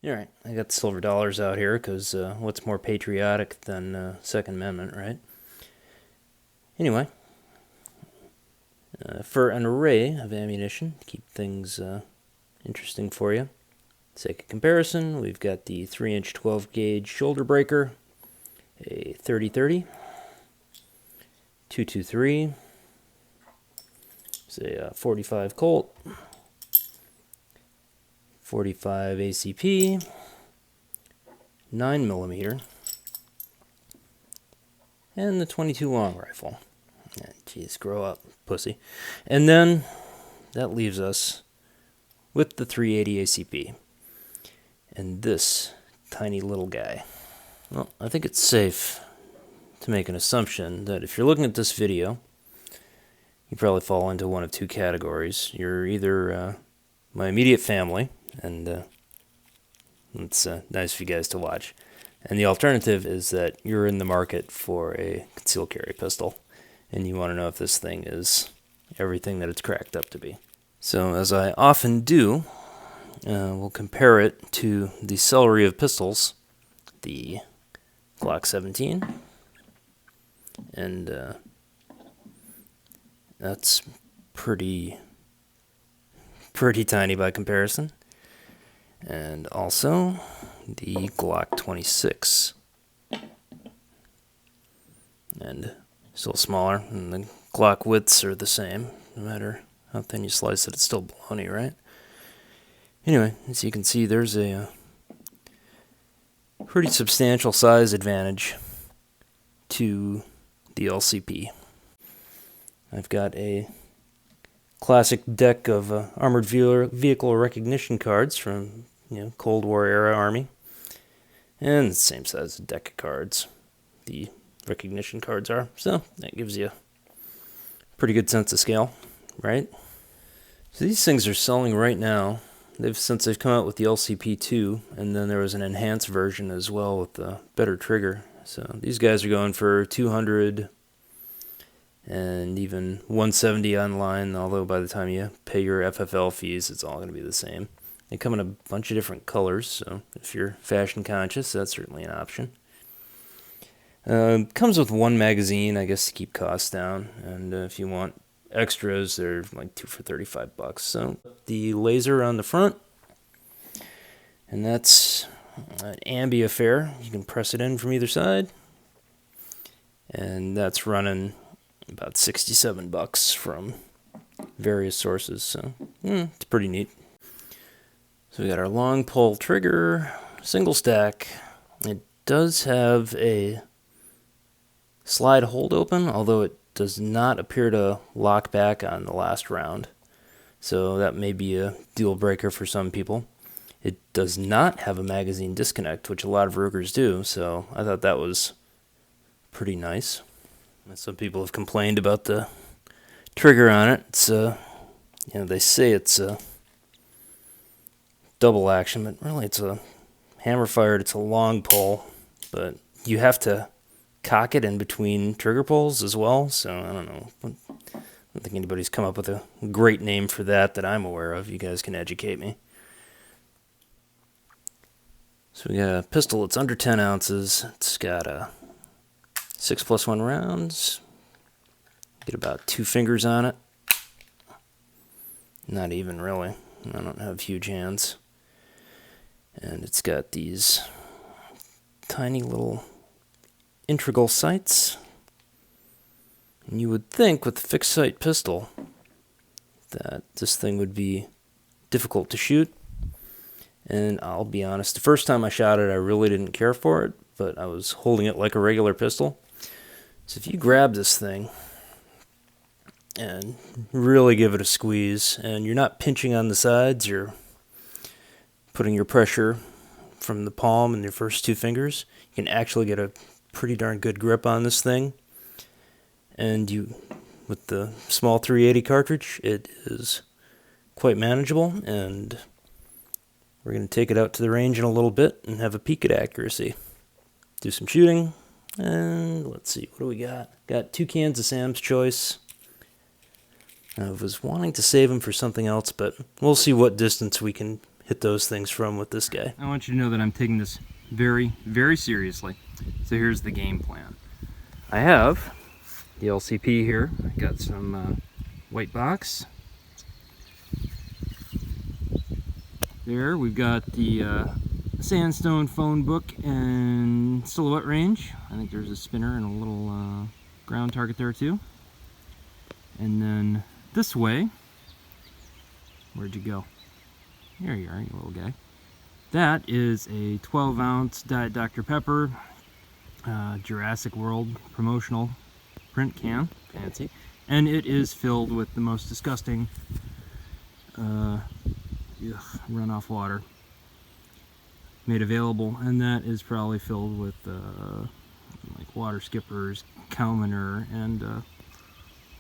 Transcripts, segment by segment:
Alright, I got the silver dollars out here because what's more patriotic than Second Amendment, right? Anyway, for an array of ammunition, to keep things interesting for you, sake of comparison, we've got the 3-inch 12-gauge shoulder breaker, a 30-30, 223, say a 45 Colt, 45 ACP, 9mm, and the 22 long rifle. Jeez, grow up, pussy. And then that leaves us with the 380 ACP and this tiny little guy. Well, I think it's safe to make an assumption that if you're looking at this video, you probably fall into one of two categories. You're either my immediate family, and it's nice for you guys to watch. And the alternative is that you're in the market for a concealed carry pistol, and you want to know if this thing is everything that it's cracked up to be. So, as I often do, we'll compare it to the celery of pistols, the Glock 17, and that's pretty tiny by comparison. And also the Glock 26, and still smaller, and the Glock widths are the same. No matter how thin you slice it, it's still baloney, right? Anyway, as you can see, there's a pretty substantial size advantage to the LCP. I've got a classic deck of armored vehicle recognition cards from Cold War era Army, and the same size deck of cards the recognition cards are, so that gives you a pretty good sense of scale, right? So these things are selling right now. Since they've come out with the LCP2, and then there was an enhanced version as well with the better trigger. So these guys are going for $200 and even $170 online, although by the time you pay your FFL fees, it's all going to be the same. They come in a bunch of different colors, so if you're fashion conscious, that's certainly an option. Comes with one magazine, I guess, to keep costs down, and if you want extras, they're like 2 for $35. So the laser on the front, and that's an ambi affair. You can press it in from either side, and that's running about $67 from various sources, so it's pretty neat. So we got our long pull trigger, single stack. It does have a slide hold open, although it does not appear to lock back on the last round, so that may be a deal breaker for some people. It does not have a magazine disconnect, which a lot of Rugers do, so I thought that was pretty nice. Some people have complained about the trigger on it. It's they say it's a double action, but really it's a hammer fired. It's a long pull, but you have to cock it in between trigger pulls as well. So I don't know. I don't think anybody's come up with a great name for that I'm aware of. You guys can educate me. So we got a pistol that's under 10 ounces. It's got a 6+1 rounds. Get about 2 fingers on it. Not even really. I don't have huge hands. And it's got these tiny little integral sights. And you would think with the fixed sight pistol that this thing would be difficult to shoot. And I'll be honest, the first time I shot it, I really didn't care for it, but I was holding it like a regular pistol. So if you grab this thing and really give it a squeeze, and you're not pinching on the sides, you're putting your pressure from the palm and your first 2 fingers, you can actually get a pretty darn good grip on this thing. And with the small 380 cartridge, it is quite manageable, and we're going to take it out to the range in a little bit and have a peek at accuracy. Do some shooting, and let's see, what do we got? Got 2 cans of Sam's Choice. I was wanting to save them for something else, but we'll see what distance we can hit those things from with this guy. I want you to know that I'm taking this very, very seriously. So here's the game plan. I have the LCP here. I got some white box. There, we've got the sandstone phone book and silhouette range. I think there's a spinner and a little ground target there too. And then this way, where'd you go? There you are, you little guy. That is a 12-ounce Diet Dr. Pepper Jurassic World promotional print can. Fancy. And it is filled with the most disgusting runoff water made available, and that is probably filled with like water skippers, cow manure, and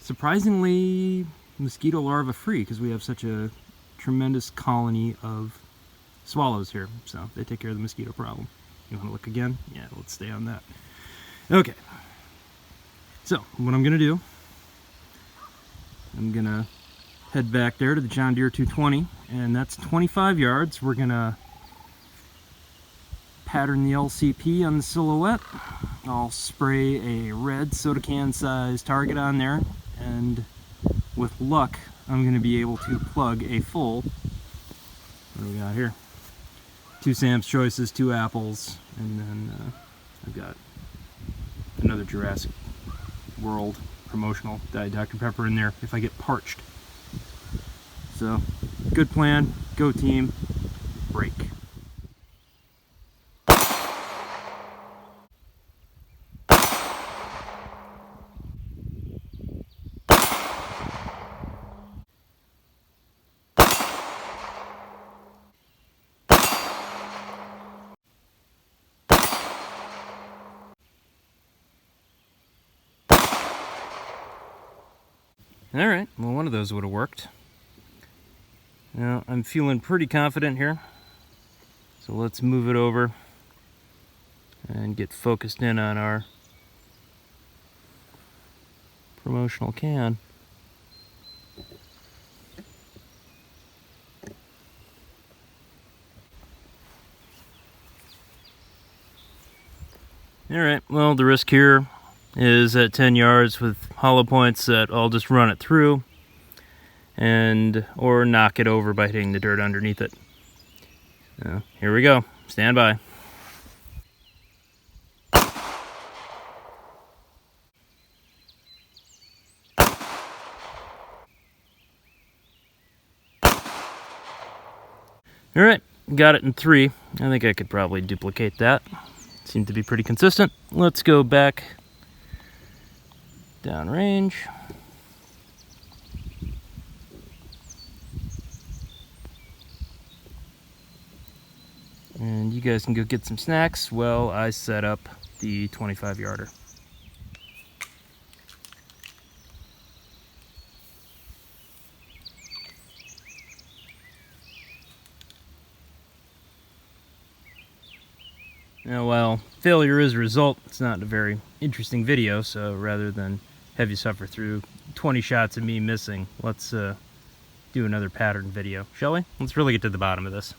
surprisingly mosquito larva free, because we have such a tremendous colony of swallows here, so they take care of the mosquito problem. You want to look again? Yeah, let's stay on that. Okay, so what I'm gonna do, I'm gonna head back there to the John Deere 220, and that's 25 yards. We're gonna pattern the LCP on the silhouette. I'll spray a red soda can size target on there, and with luck I'm going to be able to plug a full, what do we got here? 2 Sam's Choices, 2 apples, and then I've got another Jurassic World promotional Diet Dr. Pepper in there if I get parched. So, good plan, go team, break. Alright, well, one of those would have worked. Now, I'm feeling pretty confident here. So let's move it over and get focused in on our promotional can. Alright, well, the risk here is at 10 yards with hollow points that I'll just run it through or knock it over by hitting the dirt underneath it. Here we go. Stand by. Alright, got it in 3. I think I could probably duplicate that. Seemed to be pretty consistent. Let's go back downrange. And you guys can go get some snacks while I set up the 25-yarder. Now, while failure is a result, it's not a very interesting video, so rather than have you suffer through 20 shots of me missing, let's do another pattern video, shall we? Let's really get to the bottom of this.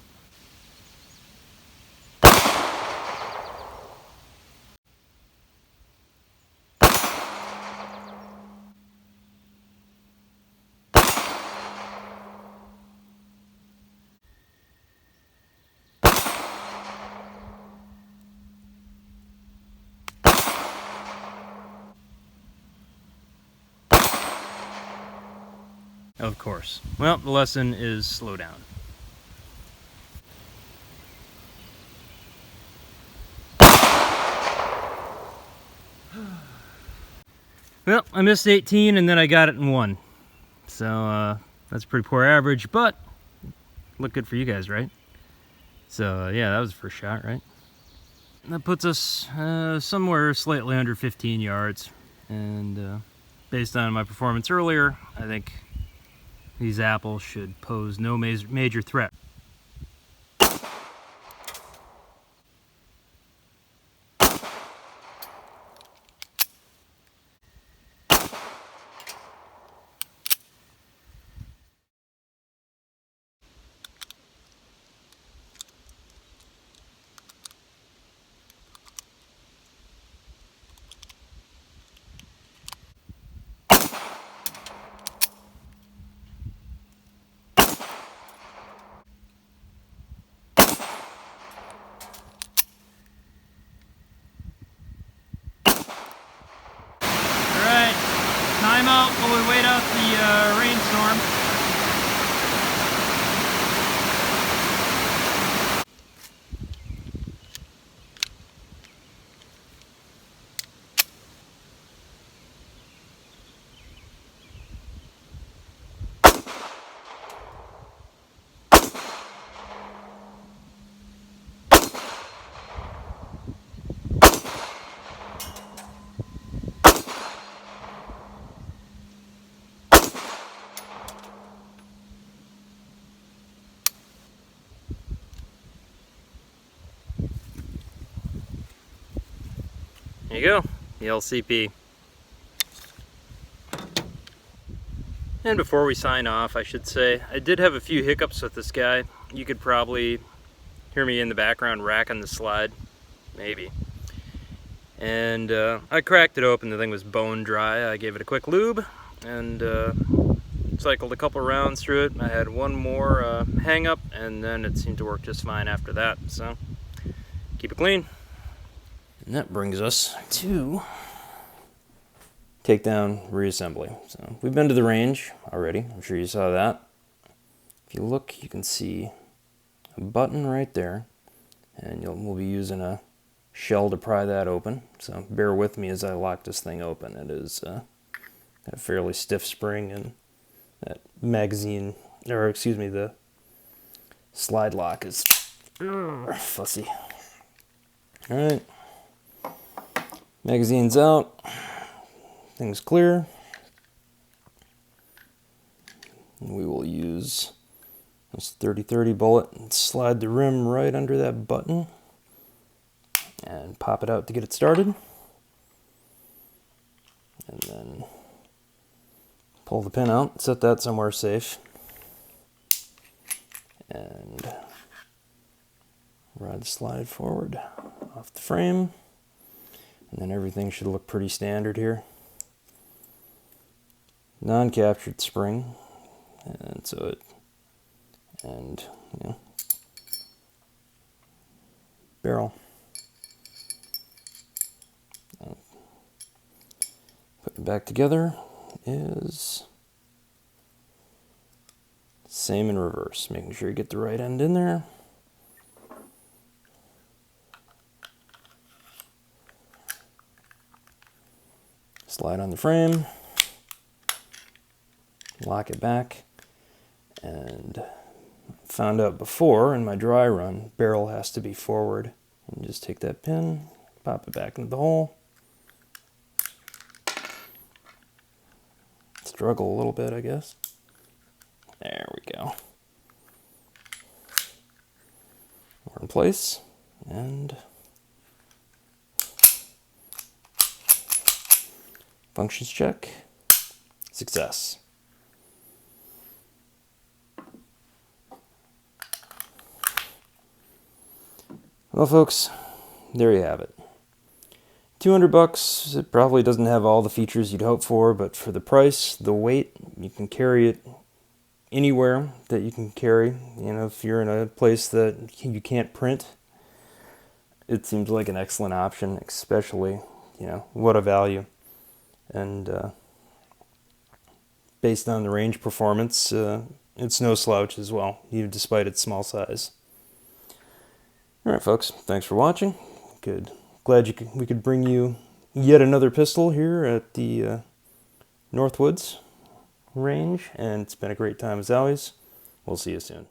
Of course. Well, the lesson is slow down. Well, I missed 18 and then I got it in 1. So, that's a pretty poor average, but looked good for you guys, right? So, yeah, that was the first shot, right? That puts us somewhere slightly under 15 yards. And based on my performance earlier, I think these apples should pose no major threat. There you go, the LCP. And before we sign off, I should say, I did have a few hiccups with this guy. You could probably hear me in the background racking the slide, maybe. And I cracked it open, the thing was bone dry. I gave it a quick lube and cycled a couple rounds through it. I had one more hang up and then it seemed to work just fine after that. So keep it clean. And that brings us to takedown reassembly. So we've been to the range already. I'm sure you saw that. If you look, you can see a button right there, and we'll be using a shell to pry that open. So bear with me as I lock this thing open. It is got a fairly stiff spring, and that magazine, or excuse me, the slide lock is fussy. All right, magazine's out. Thing's clear. And we will use this 30-30 bullet and slide the rim right under that button and pop it out to get it started. And then pull the pin out, set that somewhere safe, and ride the slide forward off the frame. And then everything should look pretty standard here. Non-captured spring, and so it, and you know, barrel. Putting it back together is same in reverse, making sure you get the right end in there. Slide on the frame. Lock it back, and found out before in my dry run, barrel has to be forward. And just take that pin, pop it back into the hole. Struggle a little bit, I guess. There we go. We're in place, and functions check. Success. Well, folks, there you have it. $200. It probably doesn't have all the features you'd hope for, but for the price, the weight, you can carry it anywhere that you can carry. You know, if you're in a place that you can't print, it seems like an excellent option, especially, you know, what a value. And based on the range performance, it's no slouch as well, even despite its small size. Alright folks, thanks for watching. Glad we could bring you yet another pistol here at the Northwoods range, and it's been a great time as always. We'll see you soon.